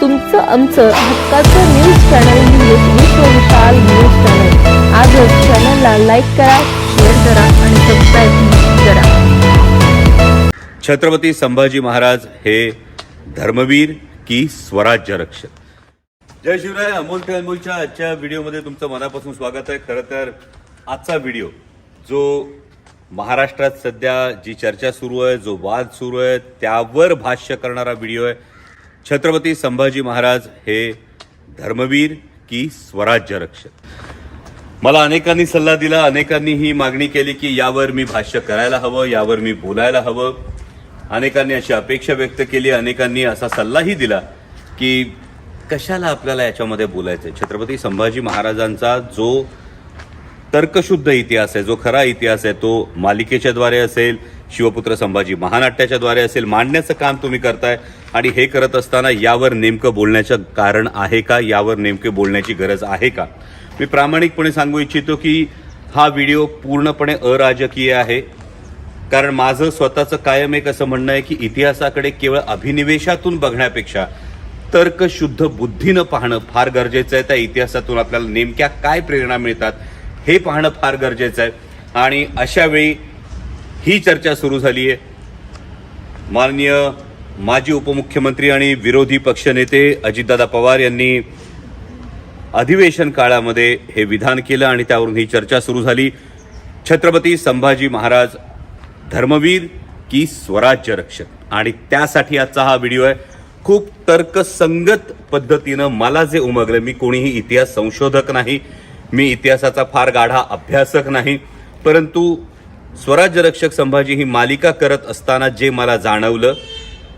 तुमचं आमचं हक्काचं न्यूज चॅनल म्हणजे विश्वविशाल न्यूज चॅनल। आजच चॅनलला लाईक करा, शेअर करा आणि सबस्क्राईब करा। छत्रपती संभाजी महाराज हे धर्मवीर की स्वराज्य रक्षक। जय शिवराय। अमोल अनमोलच्या आजच्या व्हिडिओमध्ये तुमचं मनापासून स्वागत आहे। खरं तर आजचा व्हिडिओ जो महाराष्ट्रात सध्या जी चर्चा सुरू आहे, जो वाद सुरू आहे, त्यावर भाष्य करणारा व्हिडिओ आहे। छत्रपती संभाजी महाराज हे धर्मवीर की स्वराज्य रक्षक। मला अनेकांनी सल्ला दिला, अनेकांनी ही मागणी केली की यावर मी भाष्य करायला हवं, यावर मी बोलायला हवं। अनेकांनी अशी अपेक्षा व्यक्त केली, अनेकांनी असा सल्लाही दिला की कशाला आपल्याला याच्यामध्ये बोलायचंय। छत्रपती संभाजी महाराजांचा जो तर्कशुद्ध इतिहास आहे, जो खरा इतिहास आहे, तो मालिकेच्या द्वारे असेल, शिवपुत्र संभाजी महानाट्याच्या द्वारे असेल, मांडण्याचं काम तुम्ही करताय। आणि हे करत असताना यावर नेमकं बोलण्याचं कारण आहे का, यावर नेमके बोलण्याची गरज आहे का? मी प्रामाणिकपणे सांगू इच्छितो की हा व्हिडिओ पूर्णपणे अराजकीय आहे। कारण माझं स्वतःचं कायम एक असं म्हणणं आहे की इतिहासाकडे केवळ अभिनिवेशातून बघण्यापेक्षा तर्कशुद्ध बुद्धीनं पाहणं फार गरजेचं आहे। त्या इतिहासातून आपल्याला नेमक्या काय प्रेरणा मिळतात हे पाहणं फार गरजेचं आहे। आणि अशा वेळी ही चर्चा सुरू झाली आहे। माननीय माजी उपमुख्यमंत्री आणि विरोधी पक्षनेते अजितदादा पवार यांनी अधिवेशन काळामध्ये हे विधान केलं आणि त्यावरून ही चर्चा सुरू झाली। छत्रपती संभाजी महाराज धर्मवीर की स्वराज्य रक्षक। आणि त्यासाठी आजचा हा व्हिडिओ आहे। खूप तर्कसंगत पद्धतीनं मला जे उमगलं, मी कोणीही इतिहास संशोधक नाही, मी इतिहासाचा फार गाढा अभ्यासक नाही, परंतु स्वराज्य रक्षक संभाजी ही मालिका करत असताना जे मला जाणवलं,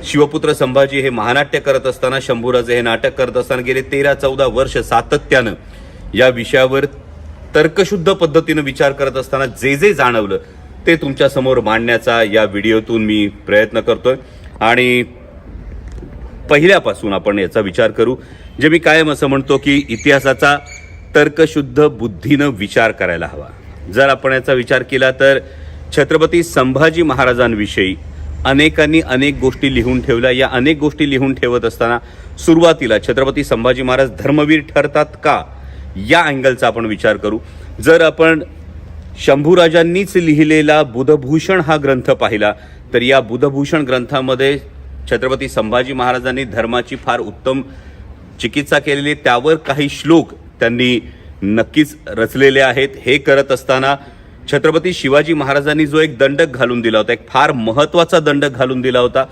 शिवपुत्र संभाजी हे महानाट्य करत असताना, शंभूराजे हे नाटक करत असताना गेले 13-14 वर्ष सातत्यानं या विषयावर तर्कशुद्ध पद्धतीनं विचार करत असताना जे जे जाणवलं ते तुमच्या समोर मांडण्याचा या व्हिडिओतून मी प्रयत्न करतोय। आणि पहिल्यापासून आपण याचा विचार करू। जे मी कायम असं म्हणतो की इतिहासाचा तर्कशुद्ध बुद्धीनं विचार करायला हवा। जर आपण याचा विचार केला तर छत्रपती संभाजी महाराजांविषयी अनेकांनी अनेक गोष्टी लिहून ठेवल्या। या अनेक गोष्टी लिहून ठेवत असताना सुरुवातीला छत्रपती संभाजी महाराज धर्मवीर ठरतात का, या अँगलचा आपण विचार करू। जर आपण शंभूराजांनीच लिहिलेला बुधभूषण हा ग्रंथ पाहिला तर या बुधभूषण ग्रंथामध्ये छत्रपती संभाजी महाराजांनी धर्माची फार उत्तम चिकित्सा केलेली, त्यावर काही श्लोक त्यांनी नक्कीच रचलेले आहेत। हे करत असताना छत्रपती शिवाजी महाराजांनी जो एक दंडक घालून दिला होता, एक फार महत्त्वाचा दंडक घालून दिला होता,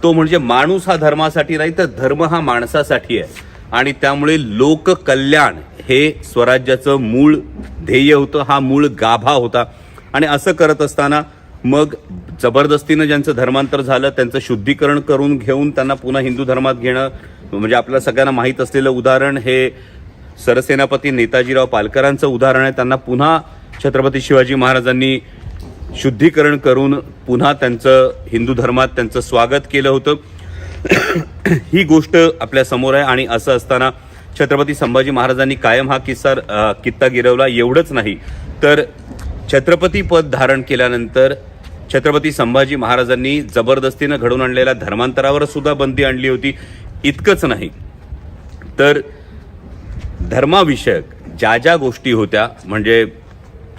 तो म्हणजे माणूस हा धर्मासाठी नाही तर धर्म हा माणसासाठी आहे। आणि त्यामुळे लोककल्याण हे स्वराज्याचं मूळ ध्येय होतं, हा मूळ गाभा होता। आणि असं करत असताना मग जबरदस्तीनं ज्यांचं धर्मांतर झालं त्यांचं शुद्धीकरण करून घेऊन त्यांना पुन्हा हिंदू धर्मात घेणं, म्हणजे आपल्या सगळ्यांना माहीत असलेलं उदाहरण हे सरसेनापती नेताजीराव पालकरांचं उदाहरण आहे। त्यांना पुन्हा छत्रपती शिवाजी महाराजांनी शुद्धीकरण करून पुन्हा त्यांचं हिंदू धर्मात त्यांचं स्वागत केलं होतं। ही गोष्ट आपल्या समोर आहे। आणि असं असताना छत्रपती संभाजी महाराजांनी कायम हा कित्ता गिरवला। एवढंच नाही तर छत्रपती पद धारण केल्यानंतर छत्रपती संभाजी महाराजांनी जबरदस्तीनं घडवून आणलेल्या धर्मांतरावर सुद्धा बंदी आणली होती। इतकंच नाही तर धर्माविषयक ज्या ज्या गोष्टी होत्या, म्हणजे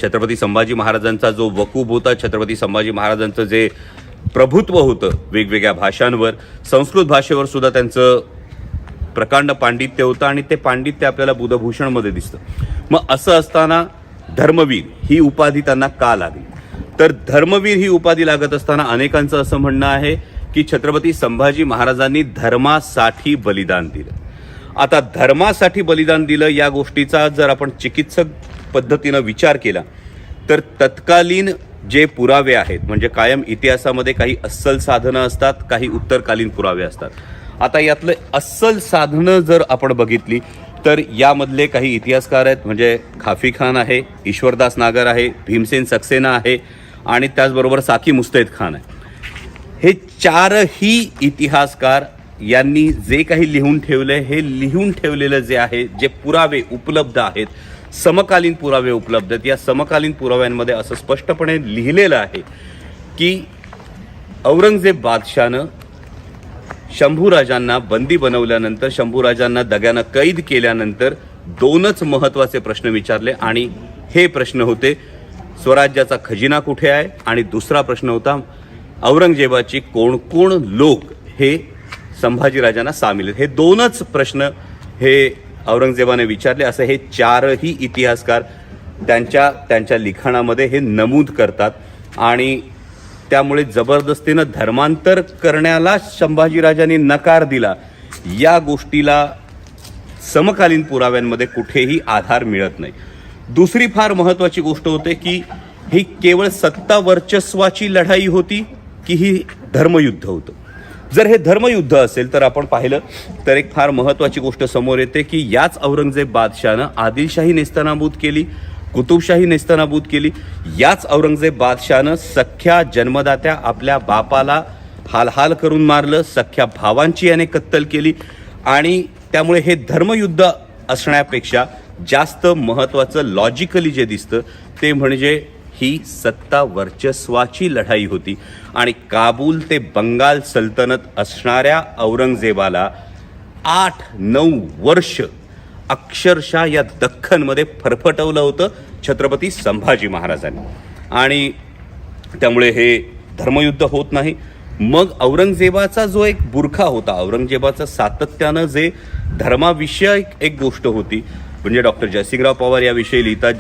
छत्रपती संभाजी महाराजांचा जो वकूब होता, छत्रपती संभाजी महाराजांचं जे प्रभुत्व होतं वेगवेगळ्या भाषांवर, संस्कृत भाषेवर सुद्धा त्यांचं प्रकांड पांडित्य होतं आणि ते पांडित्य आपल्याला बुधभूषणमध्ये दिसतं। मग असं असताना धर्मवीर ही उपाधी त्यांना का लागली? तर धर्मवीर ही उपाधी लागत असताना अनेकांचं असं म्हणणं आहे की छत्रपती संभाजी महाराजांनी धर्मासाठी बलिदान दिलं। आता धर्मासाठी बलिदान दिलं या गोष्टीचा जर आपण चिकित्सक पद्धतीनं विचार केला तर तत्कालीन जे पुरावे आहेत, म्हणजे कायम इतिहासामध्ये काही अस्सल साधनं असतात, काही उत्तरकालीन पुरावे असतात। आता यातलं अस्सल साधनं जर आपण बघितली तर यामधले काही इतिहासकार आहेत, म्हणजे खाफी खान आहे, ईश्वरदास नागर आहे, भीमसेन सक्सेना आहे आणि त्याचबरोबर साकी मुस्तैद खान आहे। हे चारही इतिहासकार यांनी जे काही लिहून ठेवलंय, हे लिहून ठेवलेलं जे आहे, जे पुरावे उपलब्ध आहेत, समकालीन पुरावे उपलब्ध आहेत, या समकालीन पुराव्यांमध्ये असं स्पष्टपणे लिहिलेलं आहे की औरंगजेब बादशाहनं शंभूराजांना बंदी बनवल्यानंतर, शंभूराजांना दग्यानं कैद केल्यानंतर दोनच महत्त्वाचे प्रश्न विचारले आणि हे प्रश्न होते स्वराज्याचा खजिना कुठे आहे आणि दुसरा प्रश्न होता औरंगजेबाची कोण कोण लोक हे संभाजीराजांना सामील आहेत. हे दोनच प्रश्न हे औरंगजेबाने विचारले असं हे चारही इतिहासकार त्यांच्या लिखाणामध्ये हे नमूद करतात. आणि त्यामुळे जबरदस्तीनं धर्मांतर करण्याला संभाजीराजांनी नकार दिला या गोष्टीला समकालीन पुराव्यांमध्ये कुठेही आधार मिळत नाही. दुसरी फार महत्त्वाची गोष्ट होते की ही केवळ सत्ता वर्चस्वाची लढाई होती की ही धर्मयुद्ध होतं. जर हे धर्मयुद्ध असेल तर आपण पाहिलं तर एक फार महत्त्वाची गोष्ट समोर येते की याच औरंगजेब बादशाहनं आदिलशाही नेस्तनाबूत केली, कुतुबशाही नेस्तनाबूत केली. याच औरंगजेब बादशाहनं सख्या जन्मदात्या आपल्या बापाला हाल करून मारलं, सख्या भावांची याने कत्तल केली. आणि त्यामुळे हे धर्मयुद्ध असण्यापेक्षा जास्त महत्त्वाचं लॉजिकली जे दिसतं ते म्हणजे ही सत्ता वर्चस्वाची लढाई होती. आणि काबूल ते बंगाल सल्तनत असणाऱ्या औरंगजेबाला 8-9 वर्ष अक्षरशः या दख्खनमध्ये फरफटवलं होतं छत्रपती संभाजी महाराजांनी. आणि त्यामुळे हे धर्मयुद्ध होत नाही. मग औरंगजेबाचा जो एक बुरखा होता, औरंगजेबाचं सातत्यानं जे धर्माविषयक एक गोष्ट होती म्हणजे डॉक्टर जयसिंगराव पवार याविषयी लिहितात.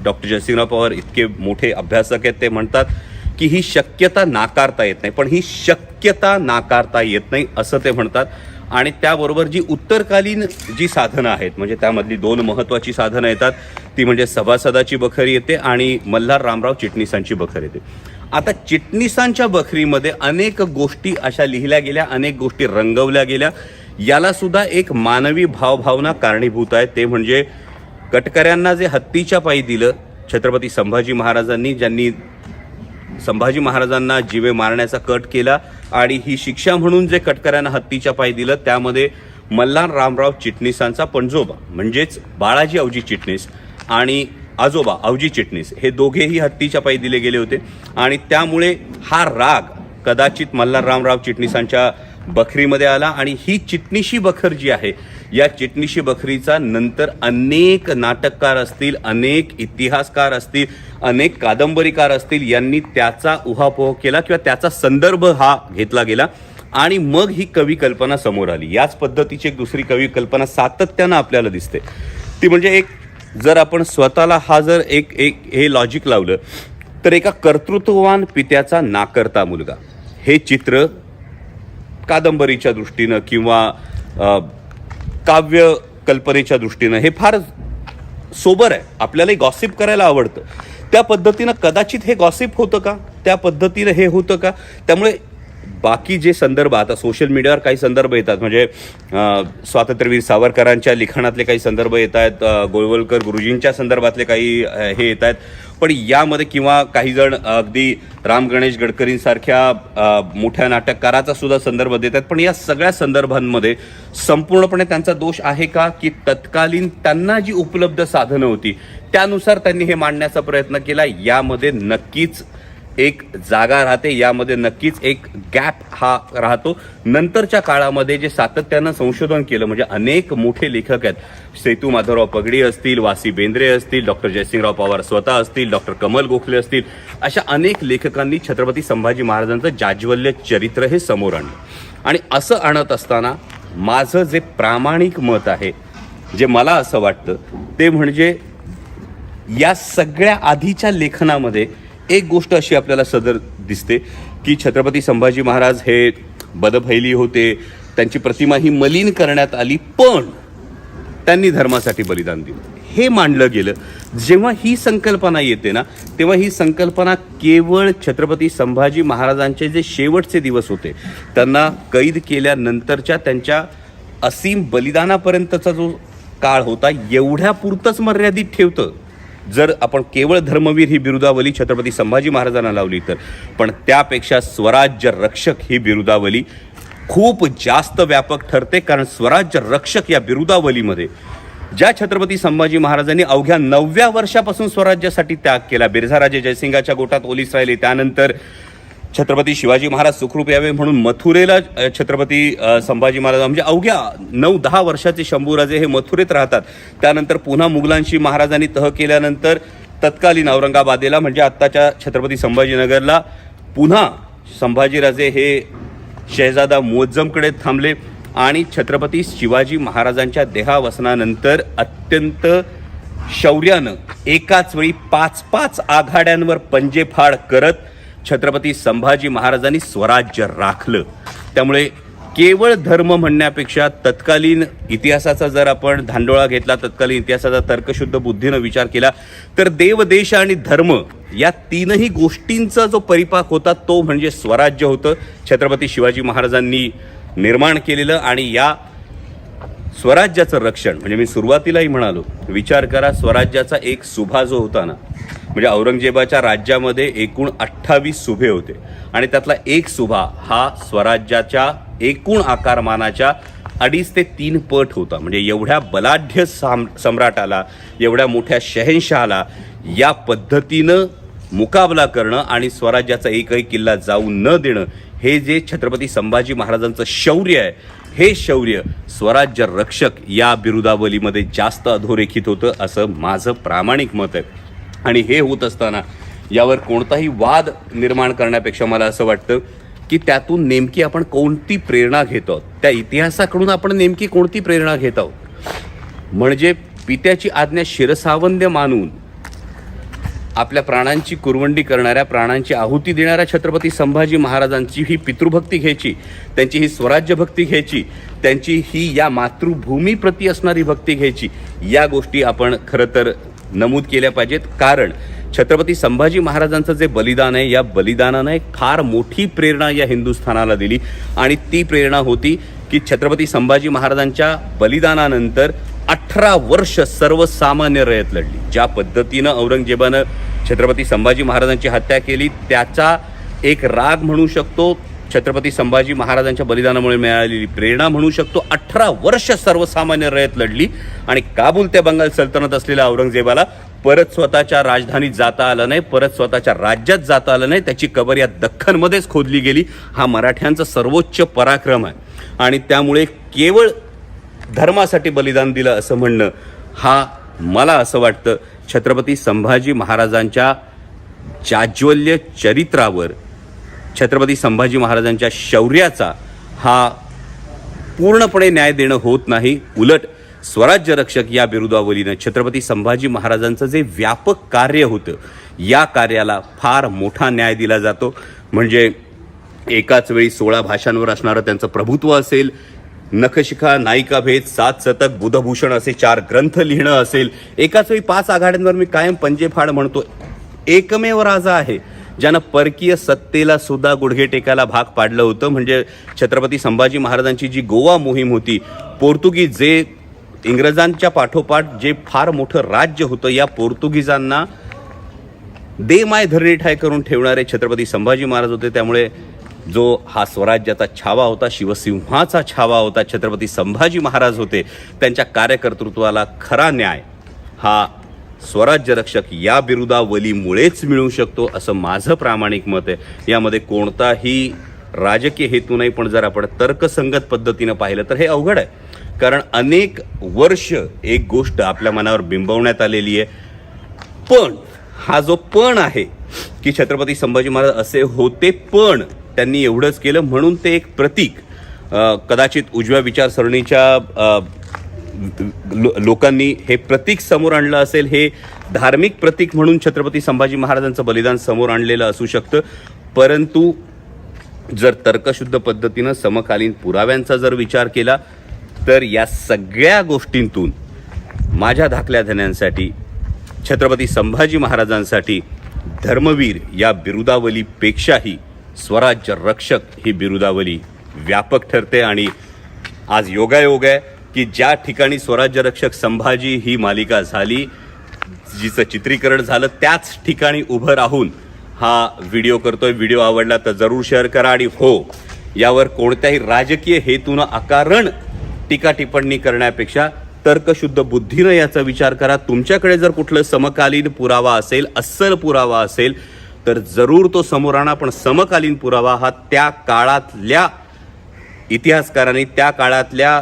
डॉक्टर जयसिंगराव पवार इतके मोठे अभ्यासक आहेत, ते म्हणतात की ही शक्यता नाकारता येत नाही, पण ही शक्यता नाकारता येत नाही असं ते म्हणतात. आणि त्याबरोबर जी उत्तरकालीन जी साधनं आहेत म्हणजे त्यामधली 2 महत्त्वाची साधनं येतात ती म्हणजे सभासदाची बखरी येते आणि मल्हार रामराव चिटणीसांची बखर येते. आता चिटणीसांच्या बखरीमध्ये अनेक गोष्टी अशा लिहिल्या गेल्या, अनेक गोष्टी रंगवल्या गेल्या. याला सुद्धा एक मानवी भावभावना कारणीभूत आहे. ते म्हणजे कटकऱ्यांना जे हत्तीच्या पायी दिलं छत्रपती संभाजी महाराजांनी, ज्यांनी संभाजी महाराजांना जीवे मारण्याचा कट केला आणि ही शिक्षा म्हणून जे कटकऱ्यांना हत्तीच्या पायी दिलं त्यामध्ये मल्हार रामराव चिटणीसांचा पणजोबा म्हणजेच बाळाजी अवजी चिटणीस आणि आजोबा अवजी चिटणीस हे दोघेही हत्तीच्या पायी दिले गेले होते. आणि त्यामुळे हा राग कदाचित मल्हार रामराव चिटणीसांच्या बखरीमध्ये आला. आणि ही चिटणीशी बखर जी आहे या चिटणीशी बखरीचा नंतर अनेक नाटककार असतील, अनेक इतिहासकार असतील, अनेक कादंबरीकार असतील यांनी त्याचा उहापोह केला किंवा त्याचा संदर्भ हा घेतला गेला आणि मग ही कवी कल्पना समोर आली. याच पद्धतीची एक दुसरी कवी कल्पना सातत्यानं आपल्याला दिसते. ती म्हणजे एक जर आपण स्वतःला हा जर एक हे लॉजिक लावलं तर एका कर्तृत्ववान पित्याचा नाकर्ता मुलगा हे चित्र कादंबरीच्या दृष्टीनं किंवा काव्य कल्पनेच्या दृष्टीनं हे फार सोबर आहे. आपल्यालाही गॉसिप करायला आवडतं. त्या पद्धतीनं कदाचित हे गॉसिप होतं का, त्या पद्धतीनं हे होतं का. त्यामुळे बाकी जे संदर्भ आता सोशल मीडियावर काही संदर्भ येतात म्हणजे स्वातंत्र्यवीर सावरकरांच्या लिखाणातले काही संदर्भ येत आहेत, गोळवलकर गुरुजींच्या संदर्भातले काही हे येत आहेत. पण यामध्ये किंवा काही जण अगदी राम गणेश गडकरींसारख्या मोठ्या नाटककाराचा सुद्धा संदर्भ देत आहेत. पण या सगळ्या संदर्भांमध्ये संपूर्णपणे त्यांचा दोष आहे का की तत्कालीन त्यांना जी उपलब्ध साधनं होती त्यानुसार त्यांनी हे मांडण्याचा प्रयत्न केला. यामध्ये नक्कीच एक जागा राहते, यामध्ये नक्कीच एक गॅप हा राहतो. नंतरच्या काळामध्ये जे सातत्यानं संशोधन केलं म्हणजे अनेक मोठे लेखक आहेत, सेतू माधवराव पगडी असतील, वासी बेंद्रे असतील, डॉक्टर जयसिंगराव पवार स्वतः असतील, डॉक्टर कमल गोखले असतील, अशा अनेक लेखकांनी छत्रपती संभाजी महाराजांचं जाज्वल्य चरित्र हे समोर आणलं. आणि असं आणत असताना माझं जे प्रामाणिक मत आहे, जे मला असं वाटतं ते म्हणजे या सगळ्या आधीच्या लेखनामध्ये एक गोष्ट अशी आपल्याला सदर दिसते की छत्रपती संभाजी महाराज हे बदफैली होते, त्यांची प्रतिमा ही मलिन करण्यात आली, पण त्यांनी धर्मासाठी बलिदान दिलं हे मांडलं गेलं. जेव्हा ही संकल्पना येते ना तेव्हा ही संकल्पना केवळ छत्रपती संभाजी महाराजांचे जे शेवटचे दिवस होते त्यांना कैद केल्यानंतरच्या त्यांच्या असीम बलिदानापर्यंतचा जो काळ होता एवढ्यापुरतंच मर्यादित ठेवतं. जर आपण केवळ धर्मवीर ही बिरुदावली छत्रपती संभाजी महाराजांना लावली तर, पण त्यापेक्षा स्वराज्य रक्षक ही बिरुदावली खूप जास्त व्यापक ठरते. कारण स्वराज्य रक्षक या बिरुदावलीमध्ये ज्या छत्रपती संभाजी महाराजांनी अवघ्या 9व्या वर्षापासून स्वराज्यासाठी त्याग केला, बिरझा राजे जयसिंगाच्या गोटात ओलीस राहिले, त्यानंतर छत्रपती शिवाजी महाराज सुखरूप यावे म्हणून मथुरेला छत्रपती संभाजी महाराज म्हणजे अवघ्या 9-10 वर्षाचे शंभूराजे हे मथुरेत राहतात. त्यानंतर पुन्हा मुघलांशी महाराजांनी तह केल्यानंतर तत्कालीन औरंगाबादेला म्हणजे आत्ताच्या छत्रपती संभाजीनगरला पुन्हा संभाजीराजे हे शहजादा मुअज्जमकडे थांबले आणि छत्रपती शिवाजी महाराजांच्या देहावसनानंतर अत्यंत शौर्यानं एकाच वेळी 5-5 आघाड्यांवर पंजेफाड करत छत्रपती संभाजी महाराजांनी स्वराज्य राखलं. त्यामुळे केवळ धर्म म्हणण्यापेक्षा तत्कालीन इतिहासाचा जर आपण धांडोळा घेतला, तत्कालीन इतिहासाचा तर्कशुद्ध बुद्धीनं विचार केला तर देव, देश आणि धर्म या तीनही गोष्टींचा जो परिपाक होता तो म्हणजे स्वराज्य होतं. छत्रपती शिवाजी महाराजांनी निर्माण केलेलं आणि या स्वराज्याचं रक्षण म्हणजे मी सुरुवातीलाही म्हणालो, विचार करा स्वराज्याचा एक सुभा जो होता ना, म्हणजे औरंगजेबाच्या राज्यामध्ये एकूण 28 सुभे होते आणि त्यातला एक सुभा हा स्वराज्याच्या एकूण आकारमानाच्या 2.5 ते 3 पट होता. म्हणजे एवढ्या बलाढ्य सम्राटाला, एवढ्या मोठ्या शहेनशहाला या पद्धतीनं मुकाबला करणं आणि स्वराज्याचा एकही किल्ला जाऊ न देणं हे जे छत्रपती संभाजी महाराजांचं शौर्य आहे, हे शौर्य स्वराज्य रक्षक या बिरुदावलीमध्ये जास्त अधोरेखित होतं असं माझं प्रामाणिक मत आहे. आणि हे होत असताना यावर कोणताही वाद निर्माण करण्यापेक्षा मला असं वाटतं की त्यातून नेमकी आपण कोणती प्रेरणा घेत आहोत, त्या इतिहासाकडून आपण नेमकी कोणती प्रेरणा घेत आहोत. म्हणजे पित्याची आज्ञा शिरसावंद्य मानून आपल्या प्राणांची कुरवंडी करणाऱ्या, प्राणांची आहुती देणाऱ्या छत्रपती संभाजी महाराजांची ही पितृभक्ती घ्यायची, त्यांची ही स्वराज्यभक्ती घ्यायची, त्यांची ही या मातृभूमीप्रती असणारी भक्ती घ्यायची. या गोष्टी आपण खरं तर नमूद केल्या पाहिजेत. कारण छत्रपती संभाजी महाराजांचं जे बलिदान आहे, या बलिदानानं एक फार मोठी प्रेरणा या हिंदुस्थानाला दिली आणि ती प्रेरणा होती की छत्रपती संभाजी महाराजांच्या बलिदानानंतर 18 वर्ष सर्वसामान्य रयत लढली. ज्या पद्धतीनं औरंगजेबानं छत्रपती संभाजी महाराजांची हत्या केली त्याचा एक राग म्हणू शकतो, छत्रपती संभाजी महाराजांच्या बलिदानामुळे मिळालेली प्रेरणा म्हणू शकतो. 18 वर्ष सर्वसामान्य रयत लढली आणि काबूल ते बंगाल सल्तनत असलेल्या औरंगजेबाला परत स्वतःच्या राजधानीत जाता आलं नाही, परत स्वतःच्या राज्यात जाता आलं नाही. त्याची कबर या दख्खनमध्येच खोदली गेली. हा मराठ्यांचा सर्वोच्च पराक्रम आहे आणि त्यामुळे केवळ धर्मासाठी बलिदान दिलं असं म्हणणं हा मला असं वाटतं छत्रपती संभाजी महाराजांच्या जाज्वल्य चरित्रावर, छत्रपती संभाजी महाराजांच्या शौर्याचा हा पूर्णपणे न्याय देणं होत नाही. उलट स्वराज्य रक्षक या बिरुदावलीनं छत्रपती संभाजी महाराजांचं जे व्यापक कार्य होतं या कार्याला फार मोठा न्याय दिला जातो. म्हणजे एकाच वेळी 16 भाषांवर असणारं त्यांचं प्रभुत्व असेल, नखशिखा, नायिकाभेद, 7 शतक, बुधभूषण असे 4 ग्रंथ लिहिणं असेल, एकाच वेळी 5 आघाड्यांवर मी कायम पंजेफाड म्हणतो, एकमेव राजा आहे ज्यानं परकीय सत्तेला सुद्धा गुडघे टेकायला भाग पाडलं होतं. म्हणजे छत्रपती संभाजी महाराजांची जी गोवा मोहीम होती, पोर्तुगीज जे इंग्रजांच्या पाठोपाठ जे फार मोठं राज्य होतं, या पोर्तुगीजांना दे माय धरणी ठाय करून ठेवणारे छत्रपती संभाजी महाराज होते. त्यामुळे जो हा स्वराज्याचा छावा होता, शिवसिंहाचा छावा होता, छत्रपती संभाजी महाराज होते, त्यांच्या कार्यकर्तृत्वाला खरा न्याय हा स्वराज्य रक्षक या बिरुदावलीमुळेच मिळू शकतो असं माझं प्रामाणिक मत आहे. यामध्ये कोणताही राजकीय हेतू नाही. पण जर आपण तर्कसंगत पद्धतीनं पाहिलं तर हे अवघड आहे. कारण अनेक वर्ष एक गोष्ट आपल्या मनावर बिंबवण्यात आलेली आहे. पण हा जो पण आहे की छत्रपती संभाजी महाराज असे होते पण त्यांनी एवढंच केलं म्हणून ते एक प्रतीक, कदाचित उजव्या विचारसरणीच्या लोकांनी हे प्रतीक समोर आणलं असेल. हे धार्मिक प्रतीक म्हणून छत्रपती संभाजी महाराजांचं बलिदान समोर आणलेलं असू शकतं. परंतु जर तर्कशुद्ध पद्धतीनं समकालीन पुराव्यांचा जर विचार केला तर या सगळ्या गोष्टींतून माझ्या धाकल्या धन्यांसाठी, छत्रपती संभाजी महाराजांसाठी धर्मवीर या बिरुदावलीपेक्षाही स्वराज्य रक्षक ही बिरुदावली व्यापक ठरते. आणि आज योगायोग आहे की ज्या ठिकाणी स्वराज्य रक्षक संभाजी ही मालिका झाली, जिचं चित्रीकरण झालं, त्याच ठिकाणी उभं राहून हा व्हिडिओ करतोय. व्हिडिओ आवडला तर जरूर शेअर करा आणि हो, यावर कोणत्याही राजकीय हेतूनं अकारण टीका टिप्पणी करण्यापेक्षा तर्कशुद्ध बुद्धीनं याचा विचार करा. तुमच्याकडे जर कुठलं समकालीन पुरावा असेल, अस्सल पुरावा असेल, तर जरूर तो समोर आणा, पण समकालीन पुरावा हा त्या काळातल्या इतिहासकारांनी, त्या काळातल्या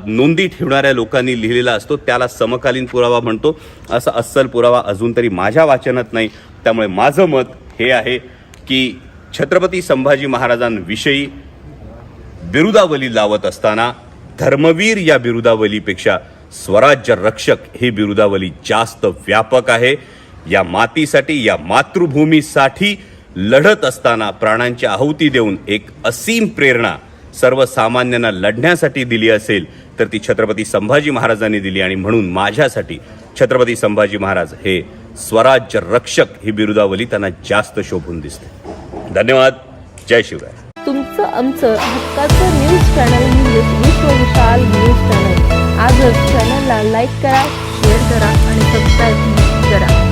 नोंदी ठेवणाऱ्या लोकांनी लिहिलेला असतो, त्याला समकालीन पुरावा म्हणतो. असा अस्सल पुरावा अजून तरी माझ्या वाचनात नाही. त्यामुळे माझं मत हे आहे की छत्रपती संभाजी महाराजांविषयी बिरुदावली लावत असताना धर्मवीर या बिरुदावलीपेक्षा स्वराज्य रक्षक ही बिरुदावली जास्त व्यापक आहे. या मातीसाठी, या मातृभूमीसाठी लढत असताना प्राणांची आहुती देऊन एक असीम प्रेरणा सर्वसामान्यांना लढण्यासाठी दिली असेल तर ती छत्रपती संभाजी महाराजांनी दिली. आणि म्हणून माझ्यासाठी छत्रपती संभाजी महाराज हे स्वराज्य रक्षक ही बिरुदावली त्यांना जास्त शोभून दिसते. धन्यवाद. जय शिवराय. तुमचं आमचं हक्काचं न्यूज चॅनल म्हणजे विश्व विशाल न्यूज चॅनल. आजच चॅनलला लाईक करा, शेअर करा आणि सबस्क्राईब करा.